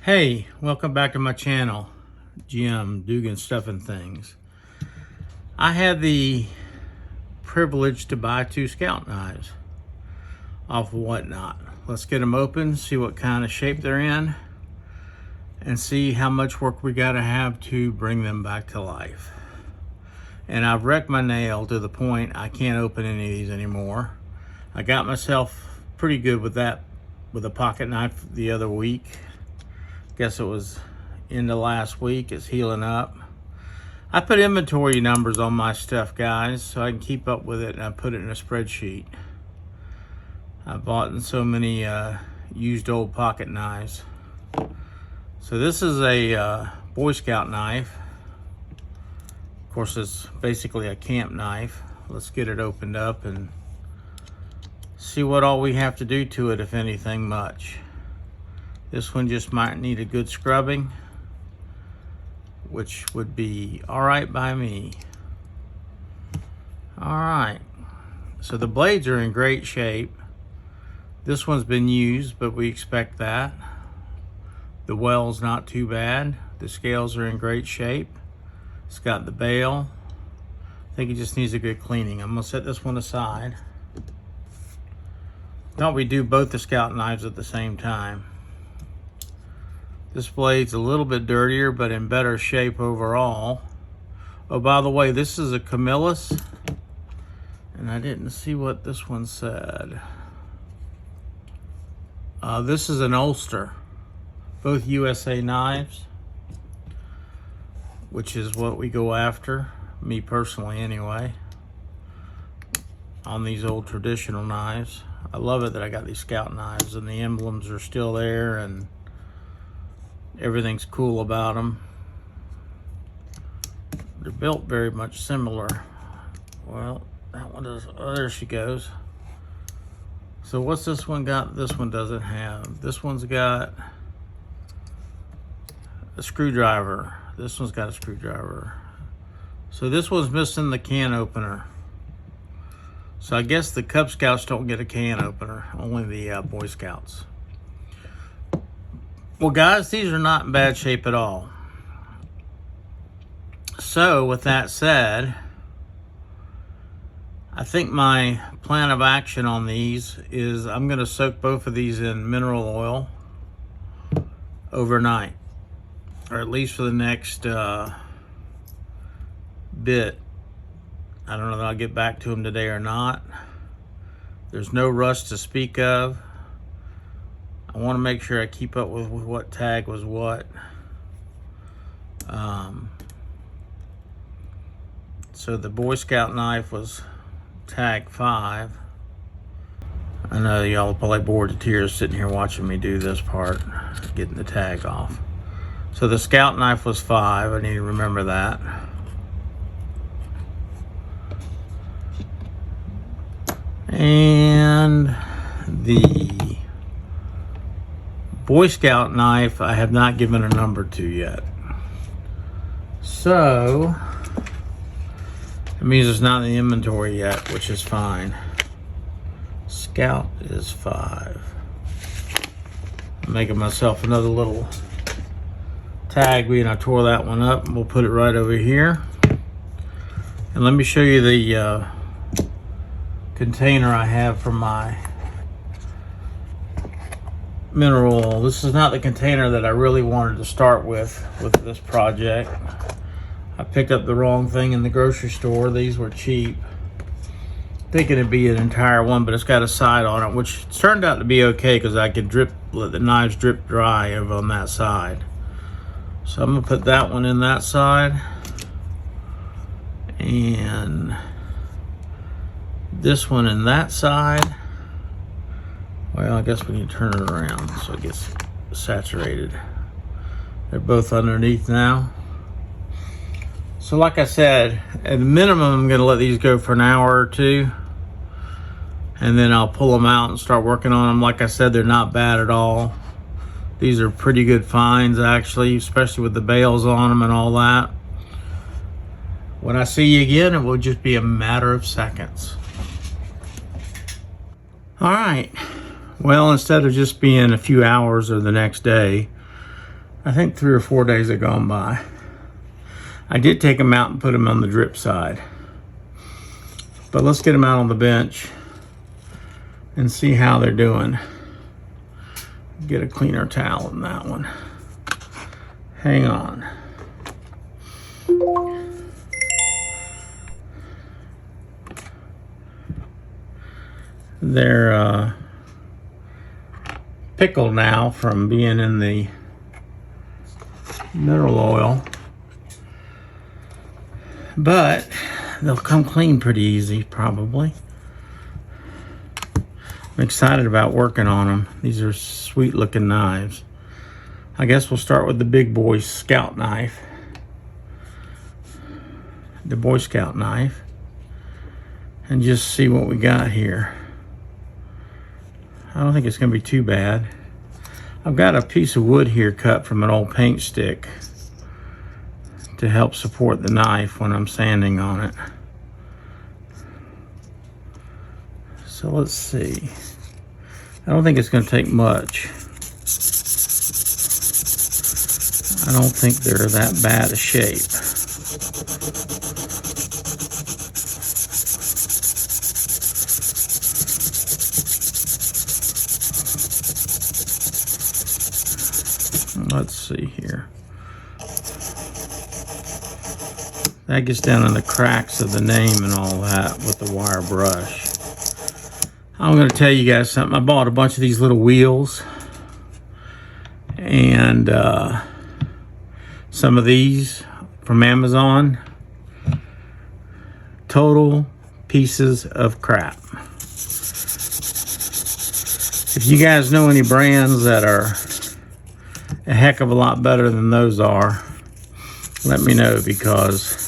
Hey, welcome back to my channel, Dugan Stuff and Things. I had the privilege to buy 2 Scout knives off of Whatnot. Let's get them open, see what kind of shape they're in, and see how much work we gotta have to bring them back to life. And I've wrecked my nail to the point I can't open any of these anymore. I got myself pretty good with that, with a pocket knife the other week. Guess it was into last week. It's healing up. I put inventory numbers on my stuff, guys, so I can keep up with it, and I put it in a spreadsheet. I bought so many used old pocket knives. So this is a Boy Scout knife. Of course, it's basically a camp knife. Let's get it opened up and see what all we have to do to it, if anything much. This one just might need a good scrubbing, which would be all right by me. All right, so the blades are in great shape. This one's been used, but we expect that. The well's not too bad. The scales are in great shape. It's got the bail. I think it just needs a good cleaning. I'm gonna set this one aside. Thought we'd do both the Scout knives at the same time. This blade's a little bit dirtier, but in better shape overall. Oh, by the way, this is a Camillus, and I didn't see what this one said. This is an Ulster, both USA knives, which is what we go after, me personally anyway, on these old traditional knives. I love it that I got these Scout knives and the emblems are still there and everything's cool about them. They're built very much similar. Well, that one does. Oh, there she goes. So what's this one got? This one doesn't have. This one's got a screwdriver. This one's got a screwdriver. So this one's missing the can opener. So I guess the Cub Scouts don't get a can opener, only the Boy Scouts. Well, guys, these are not in bad shape at all. So with that said, I think my plan of action on these is I'm going to soak both of these in mineral oil overnight, or at least for the next bit. I don't know that I'll get back to them today or not. There's no rust to speak of. I want to make sure I keep up with what tag was what. So the Boy Scout knife was tag 5. I know y'all are probably bored to tears sitting here watching me do this part, getting the tag off. So the Scout knife was 5. I need to remember that. And the Boy Scout knife I have not given a number to yet. So it means it's not in the inventory yet, which is fine. Scout is 5. I'm making myself another little tag, and I tore that one up, and we'll put it right over here. And let me show you the container I have for my mineral oil. This is not the container that I really wanted to start with this project. I picked up the wrong thing in the grocery store. These were cheap, thinking it'd be an entire one, but it's got a side on it, which turned out to be okay because I could let the knives drip dry over on that side. So I'm gonna put that one in that side, and this one in that side. Well, I guess we need to turn it around so it gets saturated. They're both underneath now. So like I said, at a minimum, I'm gonna let these go for an hour or two, and then I'll pull them out and start working on them. Like I said, they're not bad at all. These are pretty good finds, actually, especially with the bails on them and all that. When I see you again, it will just be a matter of seconds. All right. Well, instead of just being a few hours or the next day, I think 3 or 4 days have gone by. I did take them out and put them on the drip side. But let's get them out on the bench and see how they're doing. Get a cleaner towel than that one. Hang on. They're pickled now from being in the mineral oil, but they'll come clean pretty easy probably. I'm excited about working on them. These are sweet looking knives. I guess we'll start with the big boy Scout knife. The Boy Scout knife. And just see what we got here. I don't think it's going to be too bad. I've got a piece of wood here cut from an old paint stick to help support the knife when I'm sanding on it. So let's see. I don't think it's going to take much. I don't think they're that bad a shape. Let's see here. That gets down in the cracks of the name and all that with the wire brush. I'm going to tell you guys something. I bought a bunch of these little wheels, and some of these from Amazon. Total pieces of crap. If you guys know any brands that are a heck of a lot better than those are, let me know, because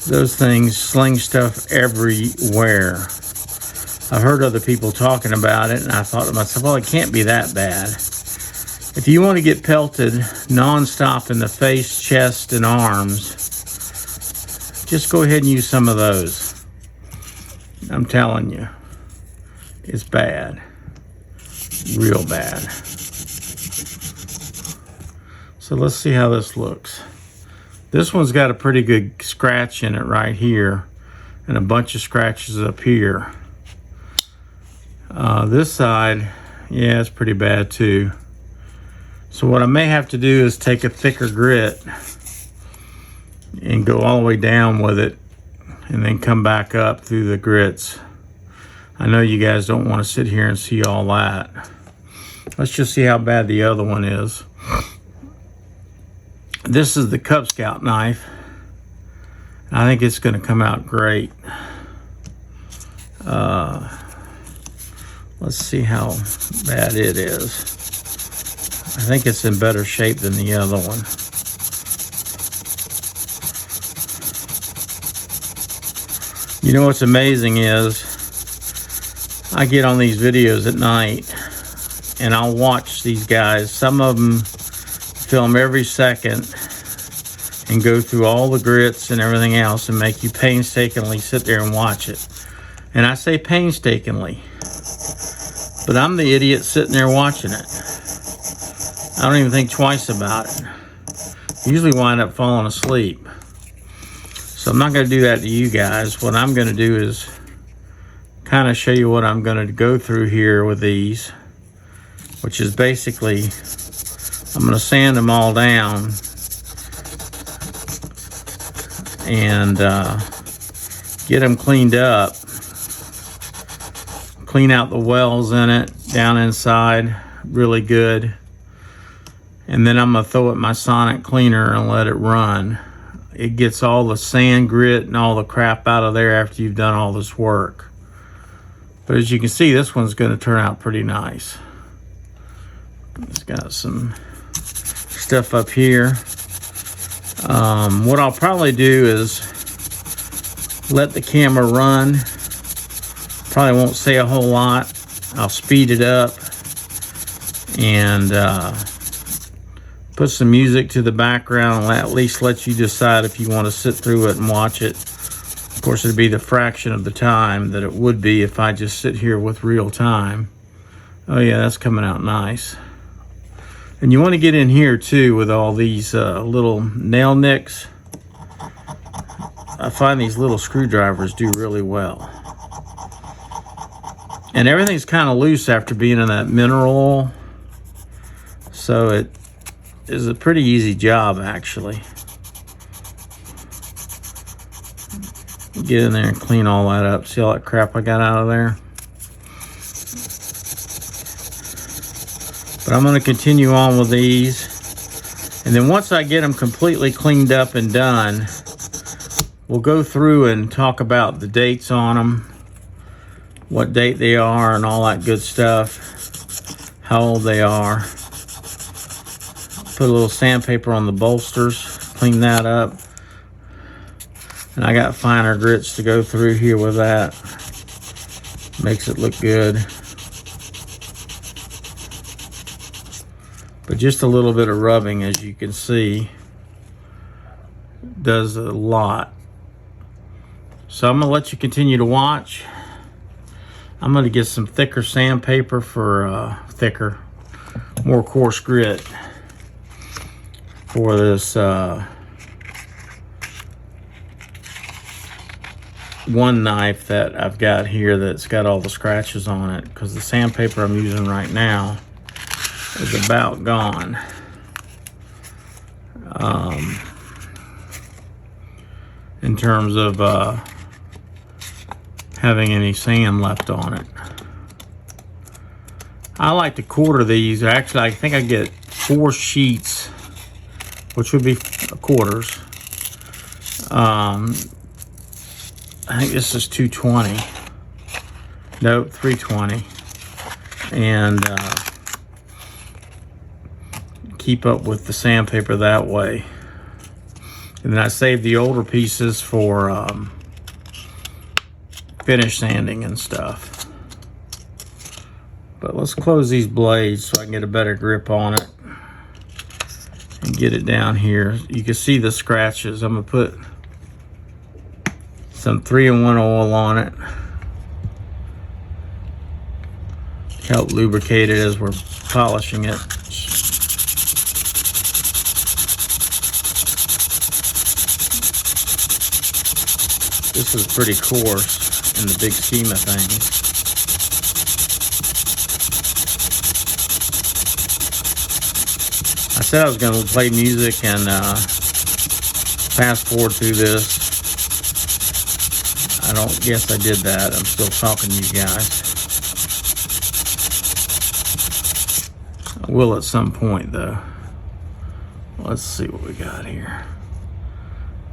those things sling stuff everywhere. I've heard other people talking about it, and I thought to myself, well, it can't be that bad. If you want to get pelted non-stop in the face, chest, and arms, just go ahead and use some of those. I'm telling you, it's bad. Real bad. So let's see how this looks. This one's got a pretty good scratch in it right here, and a bunch of scratches up here. This side, yeah, it's pretty bad too. So what I may have to do is take a thicker grit and go all the way down with it, and then come back up through the grits. I know you guys don't want to sit here and see all that. Let's just see how bad the other one is. This is the Cub Scout knife. I think it's going to come out great. Let's see how bad it is. I think it's in better shape than the other one. You know what's amazing is I get on these videos at night and I'll watch these guys. Some of them film every second and go through all the grits and everything else and make you painstakingly sit there and watch it. And I say painstakingly, but I'm the idiot sitting there watching it. I don't even think twice about it. Usually wind up falling asleep. So I'm not going to do that to you guys. What I'm going to do is kind of show you what I'm going to go through here with these, which is basically, I'm going to sand them all down and get them cleaned up. Clean out the wells in it, down inside, really good. And then I'm going to throw it in my sonic cleaner and let it run. It gets all the sand, grit, and all the crap out of there after you've done all this work. But as you can see, this one's going to turn out pretty nice. It's got some stuff up here. What I'll probably do is let the camera run. Probably won't say a whole lot. I'll speed it up and put some music to the background and at least let you decide if you want to sit through it and watch it. Of course, it'd be the fraction of the time that it would be if I just sit here with real time. Oh yeah, that's coming out nice. And you want to get in here too with all these little nail nicks. I find these little screwdrivers do really well. And everything's kind of loose after being in that mineral oil. So it is a pretty easy job actually. Get in there and clean all that up. See all that crap I got out of there? But I'm going to continue on with these. And then once I get them completely cleaned up and done, we'll go through and talk about the dates on them, what date they are and all that good stuff, how old they are. Put a little sandpaper on the bolsters, clean that up. And I got finer grits to go through here with that. Makes it look good. But just a little bit of rubbing, as you can see, does a lot. So I'm gonna let you continue to watch. I'm gonna get some thicker sandpaper for more coarse grit for this one knife that I've got here that's got all the scratches on it, because the sandpaper I'm using right now is about gone. In terms of having any sand left on it. I like to quarter these. Actually, I think I get 4 sheets, which would be quarters. I think this is 220. Nope, 320. And keep up with the sandpaper that way. And then I save the older pieces for finish sanding and stuff. But let's close these blades so I can get a better grip on it and get it down here. You can see the scratches. I'm gonna put some 3-in-1 oil on it. Help lubricate it as we're polishing it. This is pretty coarse in the big scheme of things. I said I was going to play music and fast forward through this. I don't guess I did that. I'm still talking to you guys. I will at some point though. Let's see what we got here.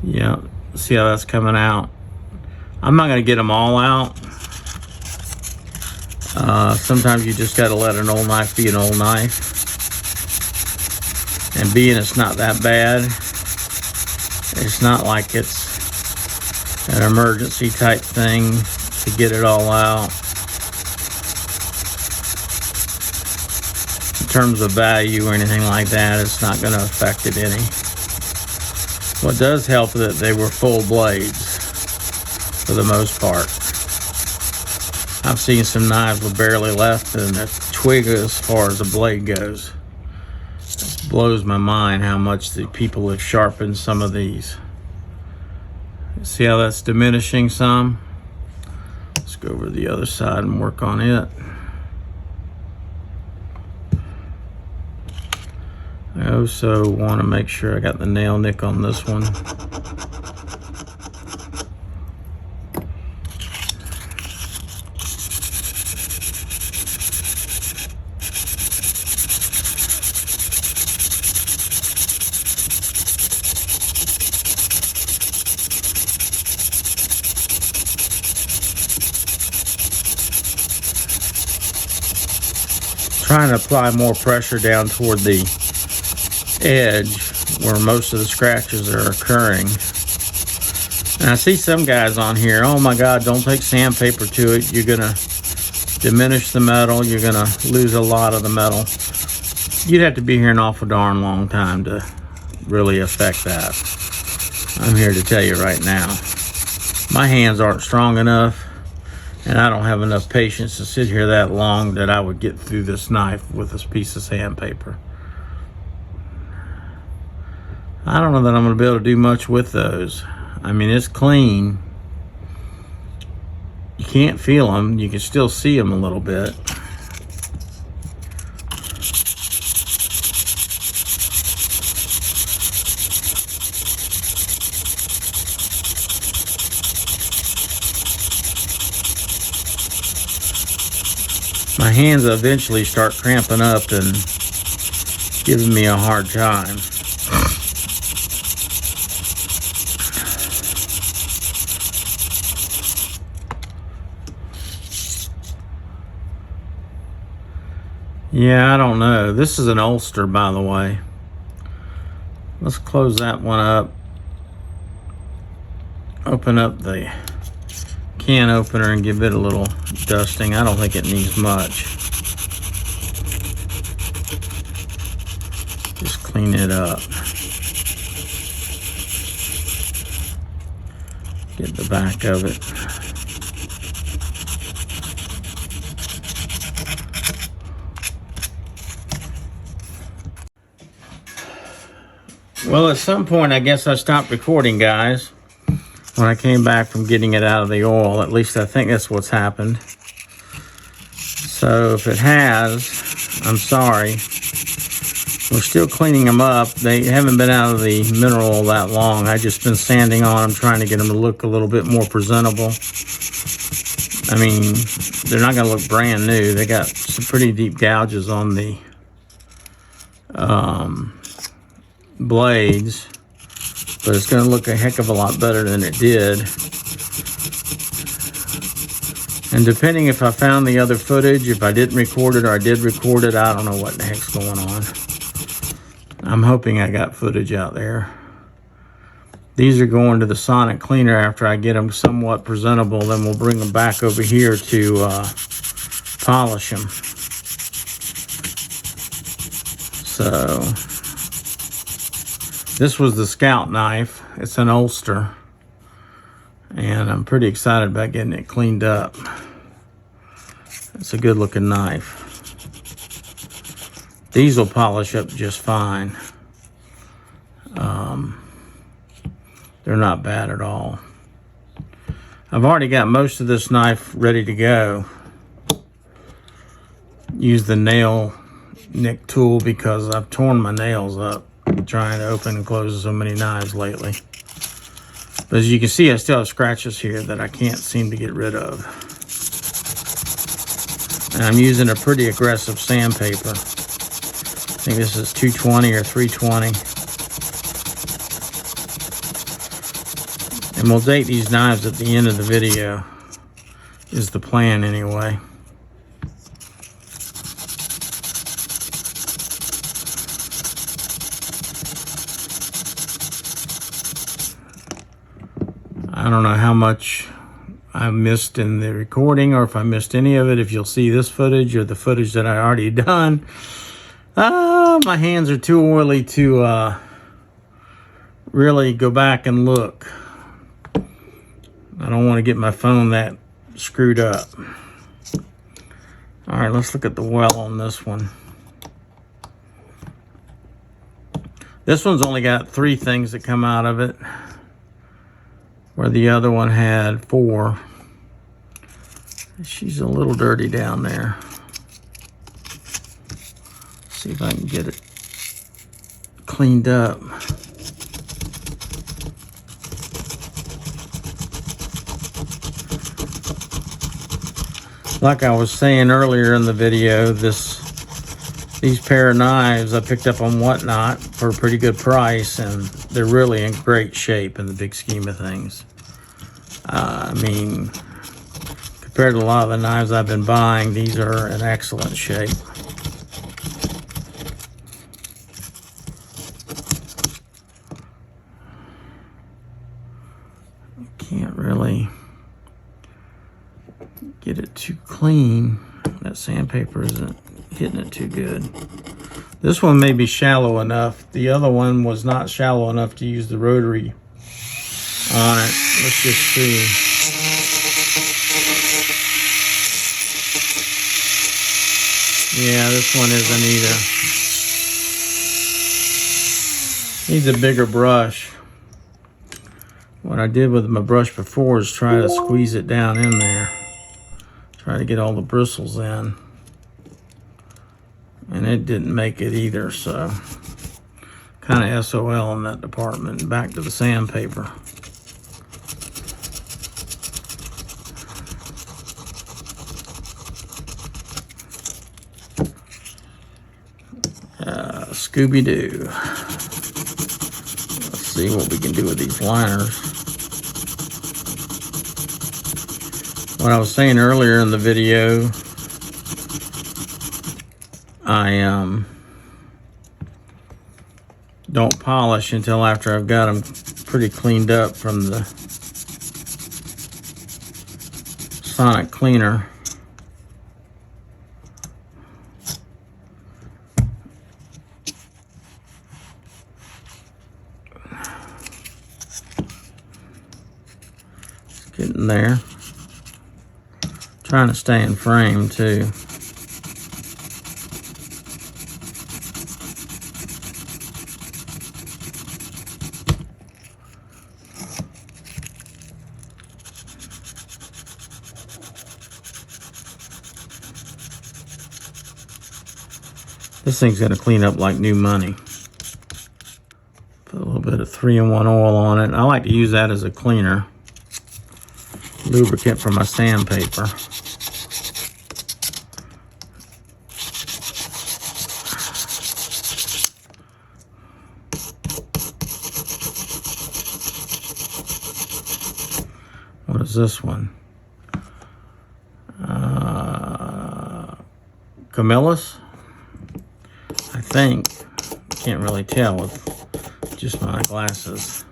Yeah, see how that's coming out. I'm not going to get them all out. Sometimes you just got to let an old knife be an old knife. And being it's not that bad, it's not like it's an emergency type thing to get it all out. In terms of value or anything like that, it's not going to affect it any. What does help is that they were full blades for the most part. I've seen some knives with barely left and a twig as far as the blade goes. It blows my mind how much the people have sharpened some of these. See how that's diminishing some? Let's go over to the other side and work on it. I also want to make sure I got the nail nick on this one. Trying to apply more pressure down toward the edge where most of the scratches are occurring. And I see some guys on here, oh my God, don't take sandpaper to it. You're gonna diminish the metal. You're gonna lose a lot of the metal. You'd have to be here an awful darn long time to really affect that. I'm here to tell you right now, my hands aren't strong enough. And I don't have enough patience to sit here that long that I would get through this knife with this piece of sandpaper. I don't know that I'm going to be able to do much with those. I mean, it's clean. You can't feel them. You can still see them a little bit. My hands eventually start cramping up and giving me a hard time. Yeah, I don't know. This is an holster, by the way. Let's close that one up. Open up the can opener and give it a little dusting. I don't think it needs much. Just clean it up. Get the back of it. Well, at some point, I guess I stopped recording, guys, when I came back from getting it out of the oil. At least I think that's what's happened. So if it has, I'm sorry. We're still cleaning them up. They haven't been out of the mineral oil that long. I've just been sanding on them, trying to get them to look a little bit more presentable. I mean, they're not going to look brand new. They got some pretty deep gouges on the blades, but it's going to look a heck of a lot better than it did. And depending if I found the other footage, if I didn't record it or I did record it, I don't know what the heck's going on. I'm hoping I got footage out there. These are going to the sonic cleaner after I get them somewhat presentable. Then we'll bring them back over here to polish them. So this was the Scout knife. It's an holster, and I'm pretty excited about getting it cleaned up. It's a good looking knife. These will polish up just fine. They're not bad at all. I've already got most of this knife ready to go. Use the nail nick tool because I've torn my nails up trying to open and close so many knives lately. But as you can see, I still have scratches here that I can't seem to get rid of. And I'm using a pretty aggressive sandpaper. I think this is 220 or 320. And we'll date these knives at the end of the video, is the plan anyway. I don't know how much I missed in the recording or if I missed any of it. If you'll see this footage or the footage that I already done. My hands are too oily to really go back and look. I don't want to get my phone that screwed up. All right, let's look at the well on this one. This one's only got 3 things that come out of it, where the other one had 4. She's a little dirty down there. See if I can get it cleaned up. Like I was saying earlier in the video, these pair of knives I picked up on Whatnot for a pretty good price, and they're really in great shape in the big scheme of things. I mean, compared to a lot of the knives I've been buying, these are in excellent shape. Can't really get it too clean. That sandpaper isn't hitting it too good. This one may be shallow enough. The other one was not shallow enough to use the rotary on it. Let's just see. Yeah, this one isn't either. Needs a bigger brush. What I did with my brush before is try to squeeze it down in there. Try to get all the bristles in. And it didn't make it either, so kind of SOL in that department. Back to the sandpaper. Scooby-Doo. Let's see what we can do with these liners. What I was saying earlier in the video, I don't polish until after I've got them pretty cleaned up from the sonic cleaner. Getting there. Trying to stay in frame too. This thing's gonna clean up like new money. Put a little bit of 3-in-1 oil on it. I like to use that as a cleaner. Lubricant for my sandpaper. What is this one? Camillus? I think. Can't really tell with just my glasses.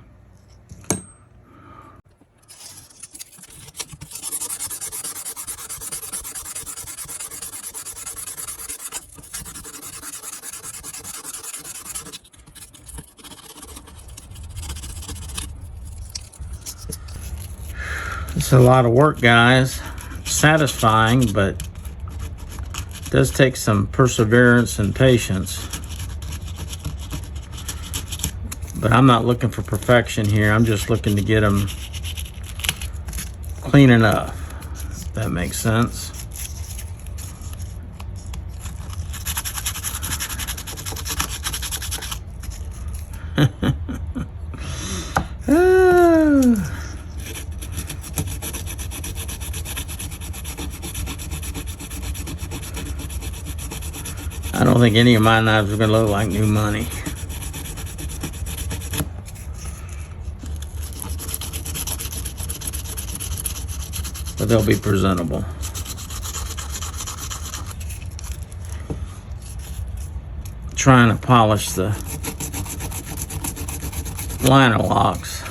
It's a lot of work, guys. Satisfying, but it does take some perseverance and patience. But I'm not looking for perfection here. I'm just looking to get them clean enough, if that makes sense. I don't think any of my knives are going to look like new money. But they'll be presentable. Trying to polish the liner locks.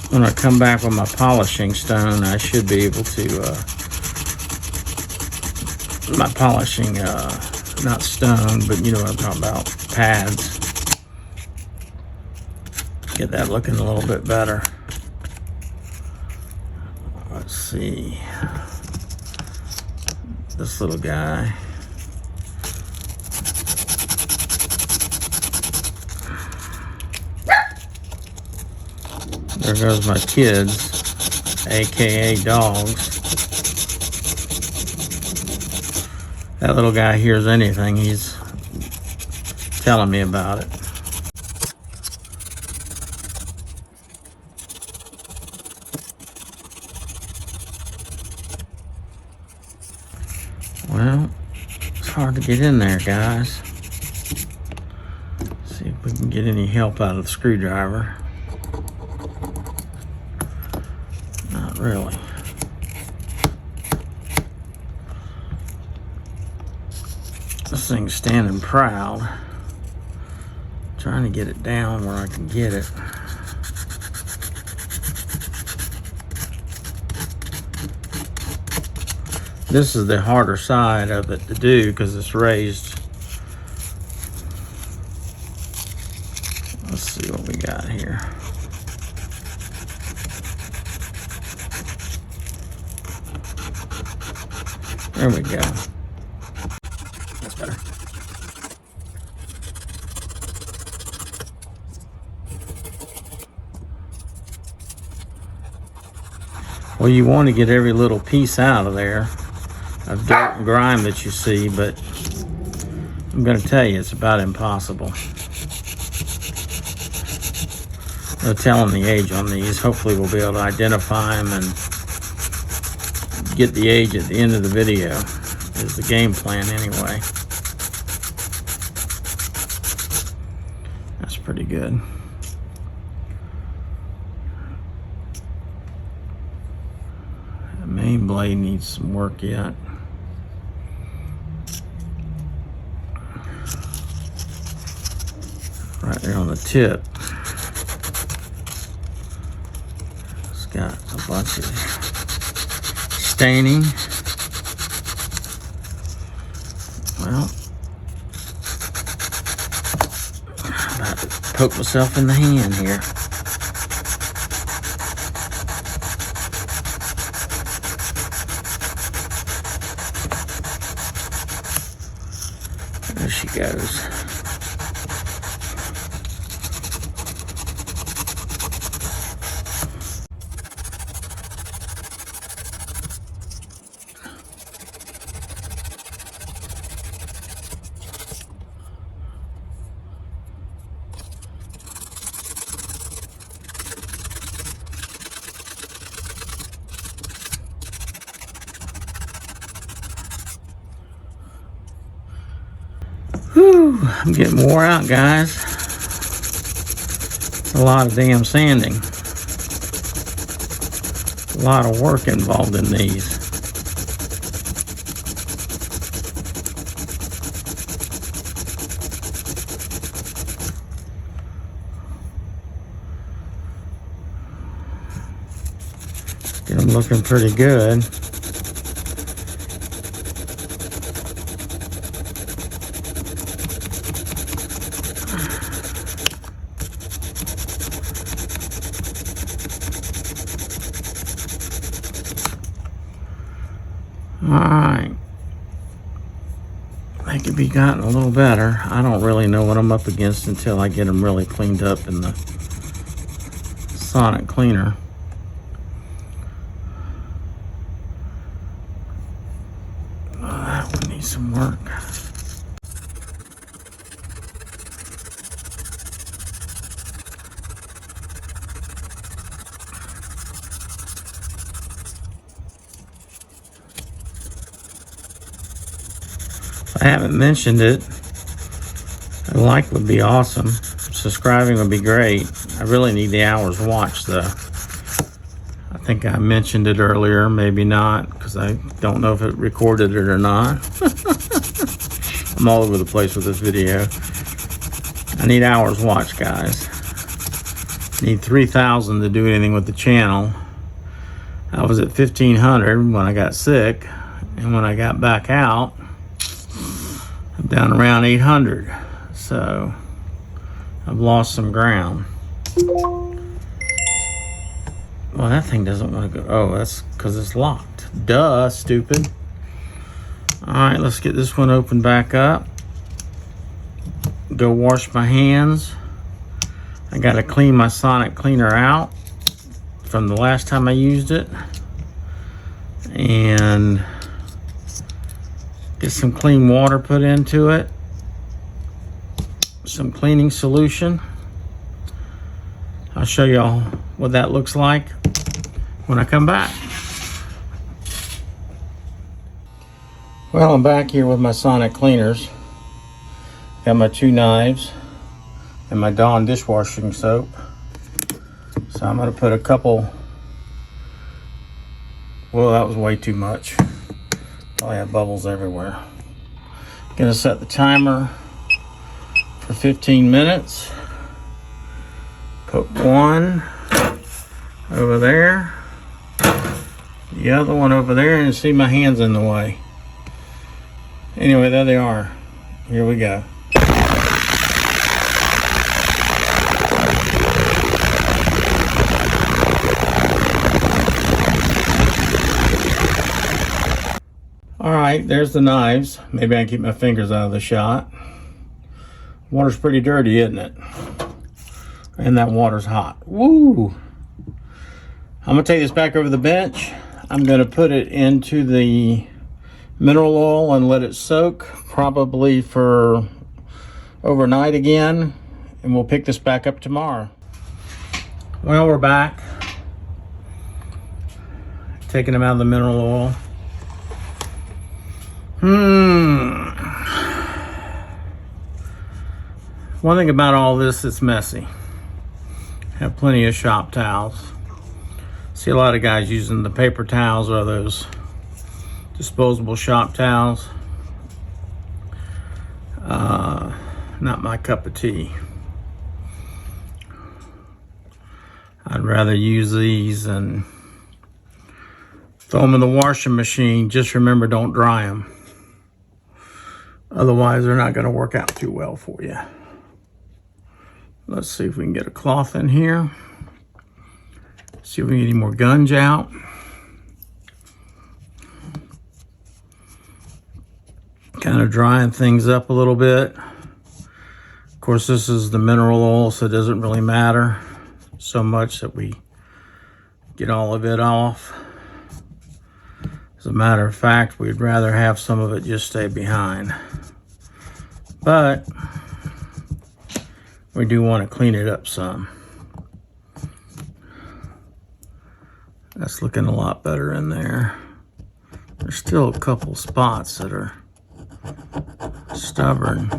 When I come back with my polishing stone, I should be able to, my polishing, not stone, but you know what I'm talking about, pads. Get that looking a little bit better. Let's see. This little guy. There goes my kids, aka dogs. That little guy hears anything, he's telling me about it. Well, it's hard to get in there, guys. See if we can get any help out of the screwdriver. Not really. This thing's standing proud. Trying to get it down where I can get it. This is the harder side of it to do because it's raised. Let's see what we got here. There we go. Well, you want to get every little piece out of there of dirt and grime that you see, but I'm going to tell you, it's about impossible. No telling the age on these. Hopefully we'll be able to identify them and get the age at the end of the video, is the game plan anyway. That's pretty good. The main blade needs some work yet. Right there on the tip, it's got a bunch of staining. Well, I'm about to poke myself in the hand here. There she goes. Whew, I'm getting wore out, guys. A lot of damn sanding. A lot of work involved in these. Get them looking pretty good. Alright, they could be gotten a little better. I don't really know what I'm up against until I get them really cleaned up in the sonic cleaner. Oh, that one needs some work. I haven't mentioned it. A like would be awesome. Subscribing would be great. I really need the hours watched though. I think I mentioned it earlier, maybe not, because I don't know if it recorded it or not. I'm all over the place with this video. I need hours watched, guys. I need 3,000 to do anything with the channel. I was at 1,500 when I got sick, and when I got back out, I'm down around 800, so I've lost some ground. Well, that thing doesn't want to go. Oh, that's because it's locked. Duh, stupid. All right, let's get this one opened back up. Go wash my hands. I got to clean my sonic cleaner out from the last time I used it. And get some clean water put into it, some cleaning solution. I'll show y'all what that looks like when I come back. Well, I'm back here with my sonic cleaners. Got my 2 knives and my Dawn dishwashing soap. So I'm gonna put a couple, well, that was way too much. Probably have bubbles everywhere. Gonna set the timer for 15 minutes. Put one over there, the other one over there, and see my hands in the way. Anyway, there they are. Here we go. Alright, there's the knives. Maybe I can keep my fingers out of the shot. Water's pretty dirty, isn't it? And that water's hot. Woo! I'm gonna take this back over the bench. I'm gonna put it into the mineral oil and let it soak, probably for overnight again, and we'll pick this back up tomorrow. Well, we're back. Taking them out of the mineral oil. One thing about all this, it's messy. Have plenty of shop towels. See a lot of guys using the paper towels or those disposable shop towels. Not my cup of tea. I'd rather use these and throw them in the washing machine. Just remember, don't dry them. Otherwise, they're not going to work out too well for you. Let's see if we can get a cloth in here. See if we can get any more gunge out. Kind of drying things up a little bit. Of course, this is the mineral oil, so it doesn't really matter so much that we get all of it off. As a matter of fact, we'd rather have some of it just stay behind. But we do want to clean it up some. That's looking a lot better in there. There's still a couple spots that are stubborn.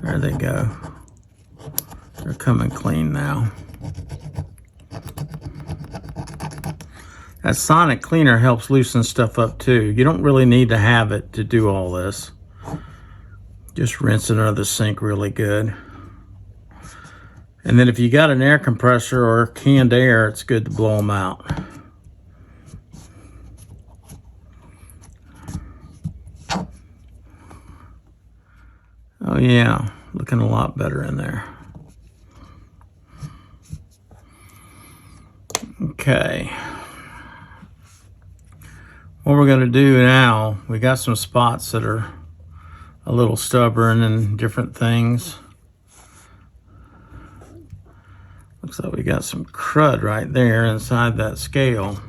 There they go. They're coming clean now. That sonic cleaner helps loosen stuff up too. You don't really need to have it to do all this. Just rinse it under the sink really good. And then if you got an air compressor or canned air, it's good to blow them out. Oh yeah, looking a lot better in there. Okay. What we're gonna do now, we got some spots that are a little stubborn and different things. Looks like we got some crud right there inside that scale.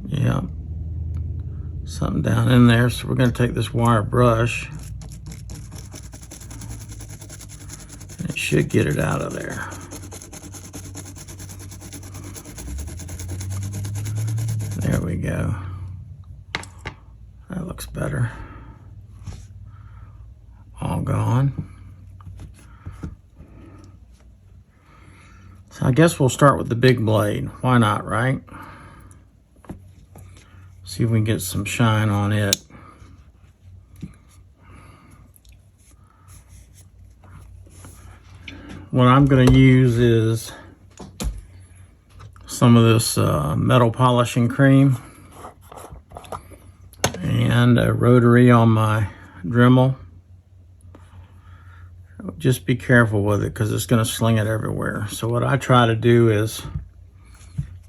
Yeah, something down in there. So we're going to take this wire brush. And it should get it out of there. There we go. That looks better. All gone. So I guess we'll start with the big blade. Why not, right? See if we can get some shine on it. What I'm going to use is some of this metal polishing cream and a rotary on my Dremel. Just be careful with it because it's going to sling it everywhere. So what I try to do is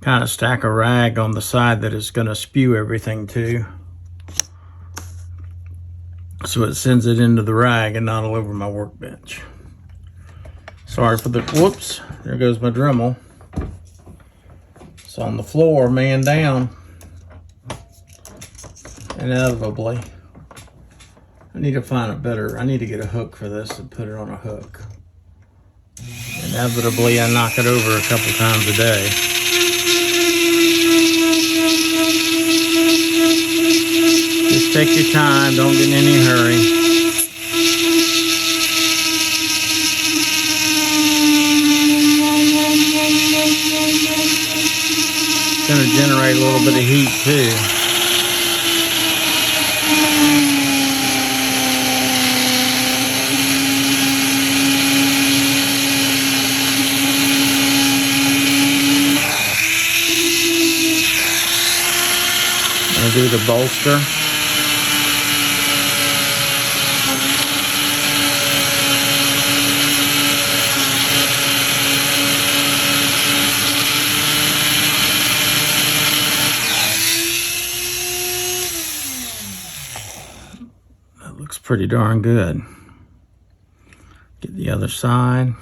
kind of stack a rag on the side that it's going to spew everything to, so it sends it into the rag and not all over my workbench. Sorry for the whoops. There goes my Dremel. It's on the floor, man down. Inevitably. I need to find a better, I need to get a hook for this and put it on a hook. Inevitably, I knock it over a couple times a day. Just take your time, don't get in any hurry. It's going to generate a little bit of heat too. Do the bolster. That looks pretty darn good. Get the other side.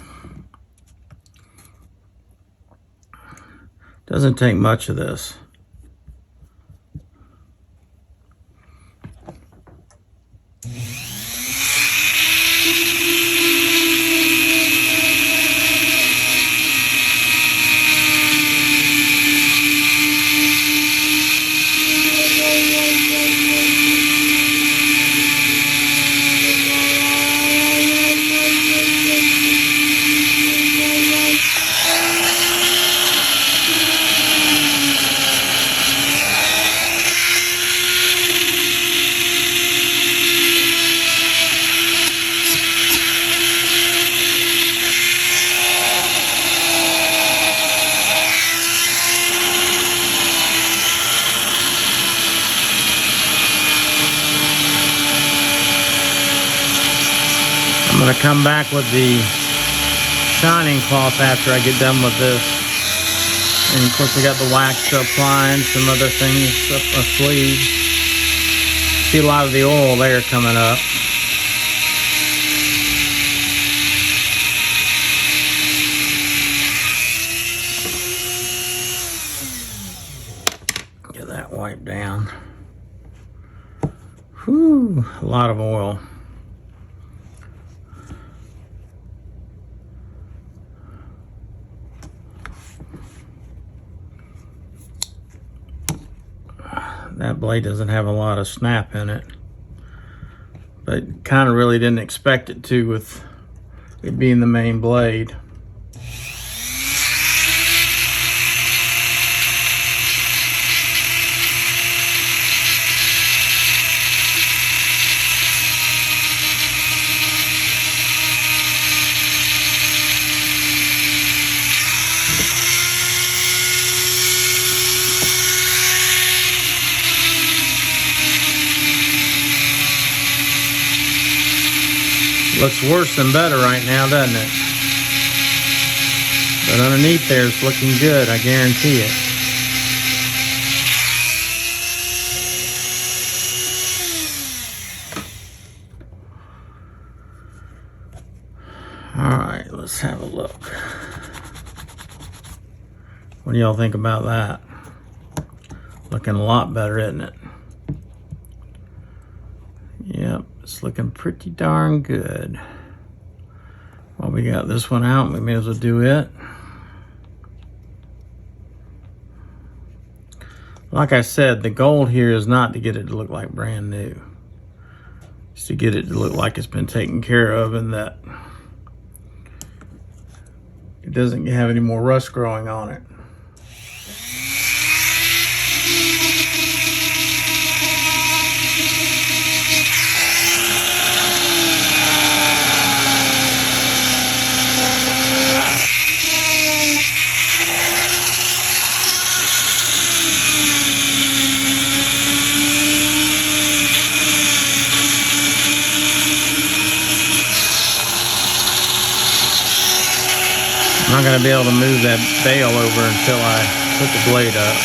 Doesn't take much of this. I'm going to come back with the shining cloth after I get done with this. And of course we got the wax applied, some other things up a sleeve. See a lot of the oil there coming up. Get that wiped down. Whew, a lot of oil. That blade doesn't have a lot of snap in it, but kind of really didn't expect it to with it being the main blade. Looks worse than better right now, doesn't it? But underneath there it's looking good, I guarantee it. All right, let's have a look. What do y'all think about that? Looking a lot better, isn't it? Yep, it's looking pretty darn good. Well, we got this one out, we may as well do it. Like I said, the goal here is not to get it to look like brand new. It's to get it to look like it's been taken care of and that it doesn't have any more rust growing on it. I'm not going to be able to move that bail over until I put the blade up.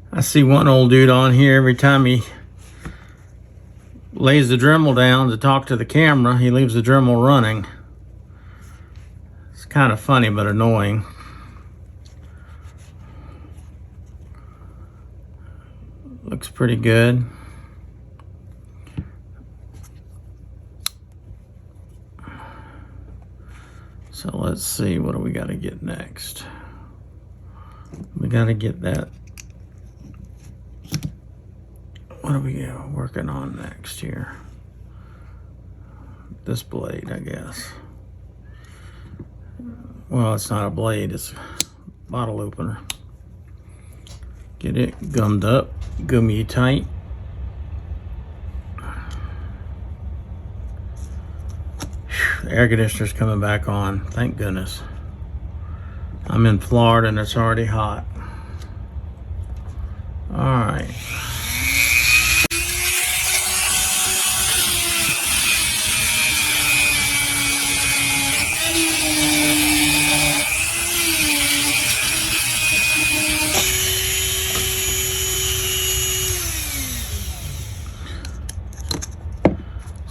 I see one old dude on here, every time he lays the Dremel down to talk to the camera, he leaves the Dremel running. It's kind of funny but annoying. Looks pretty good. So let's see, what do we got to get next? We got to get that. What are we working on next here? This blade, I guess. Well, it's not a blade, it's a bottle opener. Get it gummed up, gummy tight. The air conditioner's coming back on, thank goodness. I'm in Florida and it's already hot. All right.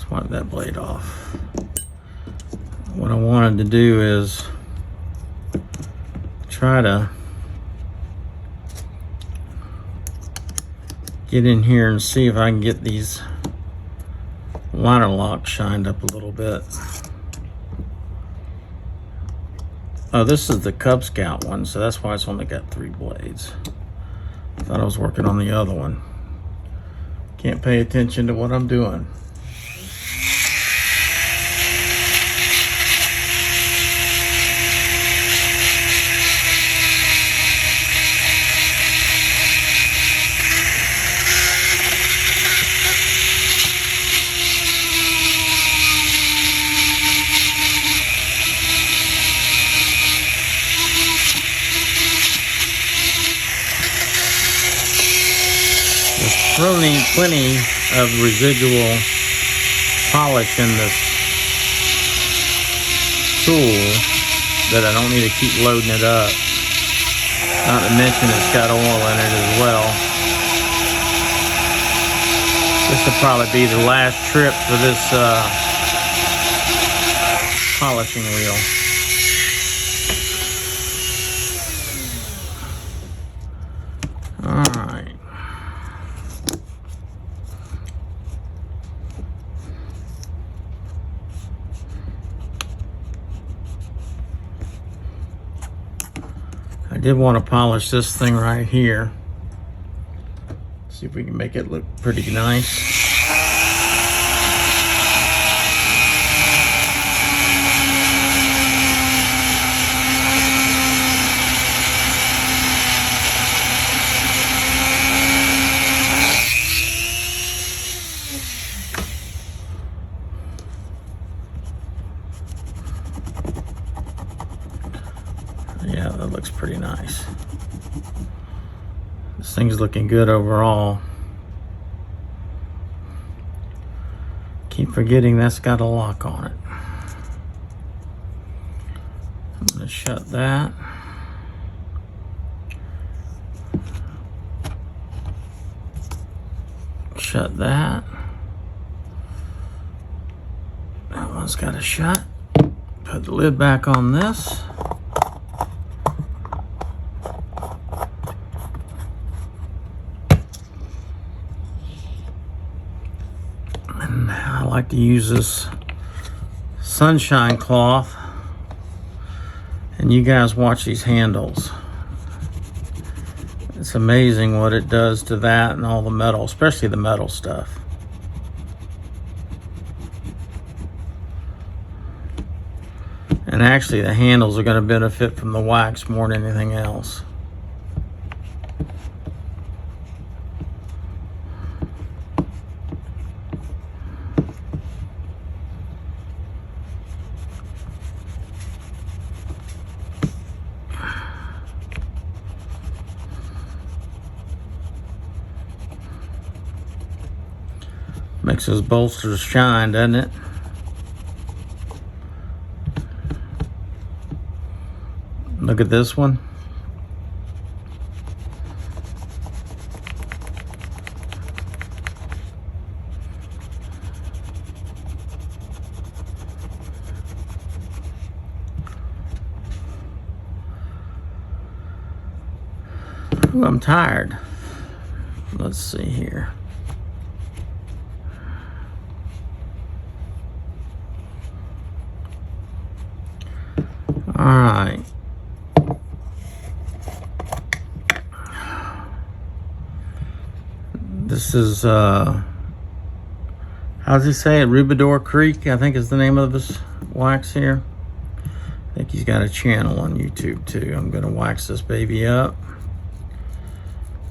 Wipe that blade off. What I wanted to do is try to get in here and see if I can get these liner locks shined up a little bit. Oh, this is the Cub Scout one, so that's why it's only got 3 blades. I thought I was working on the other one. Can't pay attention to what I'm doing. Plenty of residual polish in this tool that I don't need to keep loading it up. Not to mention it's got oil in it as well. This will probably be the last trip for this polishing wheel. Alright. I did want to polish this thing right here. See if we can make it look pretty nice. Yeah, that looks pretty nice. This thing's looking good overall. Keep forgetting that's got a lock on it. I'm gonna shut that. Shut that. That one's got a shut. Put the lid back on this. And I like to use this sunshine cloth, and you guys watch these handles. It's amazing what it does to that and all the metal, especially the metal stuff. And actually the handles are going to benefit from the wax more than anything else. Makes those bolsters shine, doesn't it? Look at this one. Ooh, I'm tired. Let's see here. All right. This is, how does he say it? Rubador Creek, I think is the name of this wax here. I think he's got a channel on YouTube too. I'm gonna wax this baby up.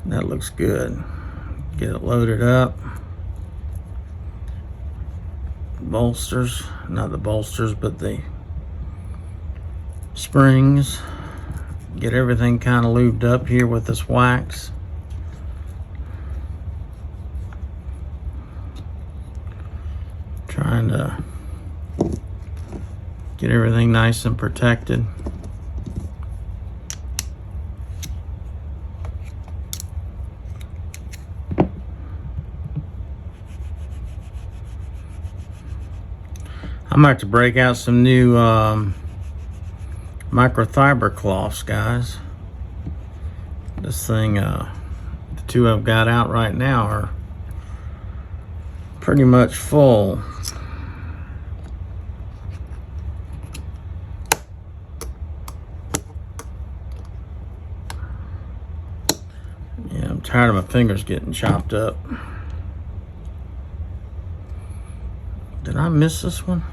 That looks good. Get it loaded up. Bolsters, not the bolsters, but the springs. Get everything kind of lubed up here with this wax. Trying to get everything nice and protected. I'm about to break out some new microfiber cloths, guys. This thing, the two I've got out right now are pretty much full. Yeah, I'm tired of my fingers getting chopped up. Did I miss this one?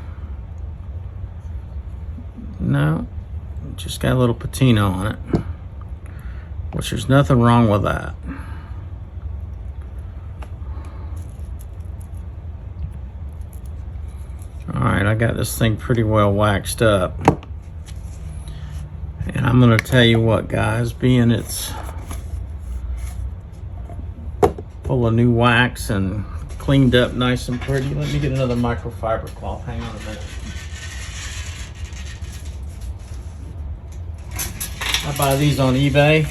No, just got a little patina on it, which there's nothing wrong with that. All right, I got this thing pretty well waxed up. And I'm gonna tell you what, guys, being it's full of new wax and cleaned up nice and pretty. Let me get another microfiber cloth. Hang on a minute. I buy these on eBay.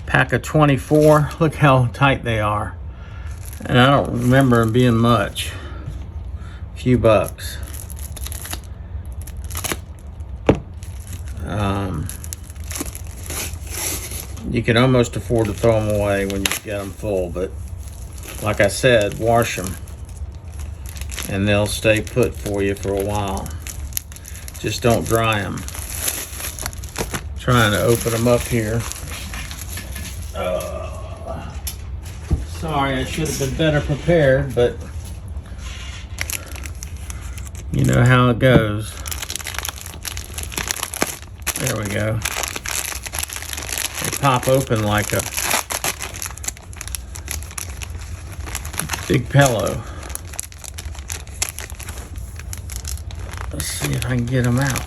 Pack of 24. Look how tight they are. And I don't remember them being much. A few bucks. You can almost afford to throw them away when you get them full, but like I said, wash them and they'll stay put for you for a while. Just don't dry them. Trying to open them up here. Sorry, I should have been better prepared, but you know how it goes. There we go. They pop open like a big pillow. Let's see if I can get them out.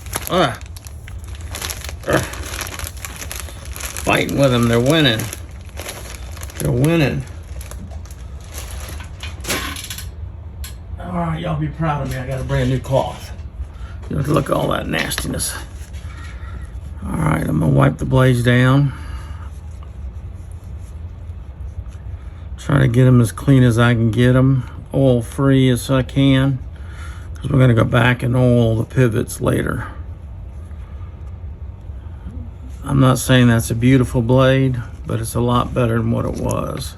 Fighting with them, they're winning. They're winning. All right, y'all be proud of me. I got a brand new cloth. You have to look at all that nastiness. All right, I'm gonna wipe the blades down. Try to get them as clean as I can get them, oil free as I can, because we're gonna go back and oil the pivots later. I'm not saying that's a beautiful blade, but it's a lot better than what it was.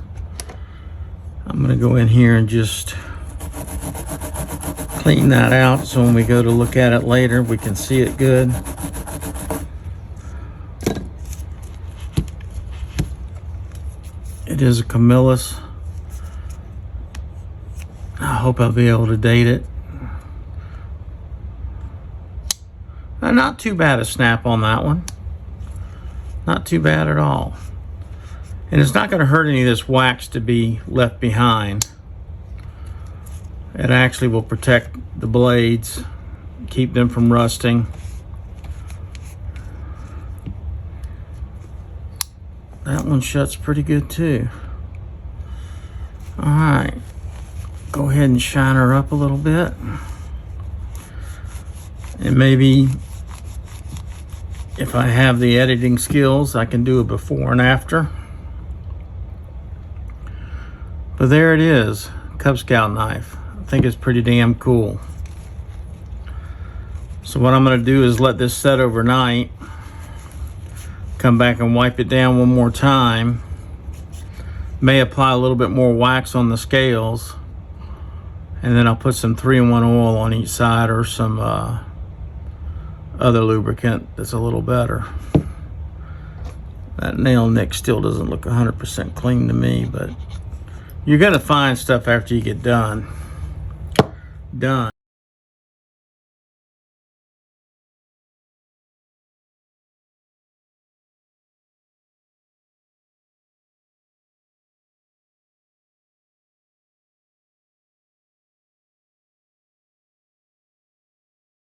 I'm gonna go in here and just clean that out so when we go to look at it later, we can see it good. It is a Camillus. I hope I'll be able to date it. Not too bad a snap on that one. Not too bad at all. And it's not going to hurt any of this wax to be left behind. It actually will protect the blades, keep them from rusting. That one shuts pretty good too. All right, go ahead and shine her up a little bit. And maybe if I have the editing skills, I can do a before and after. But there it is, Cub Scout knife. I think it's pretty damn cool. So what I'm gonna do is let this set overnight, come back and wipe it down one more time. May apply a little bit more wax on the scales, and then I'll put some 3-in-1 oil on each side, or some other lubricant that's a little better. That nail nick still doesn't look 100% clean to me, but you're gonna find stuff after you get done.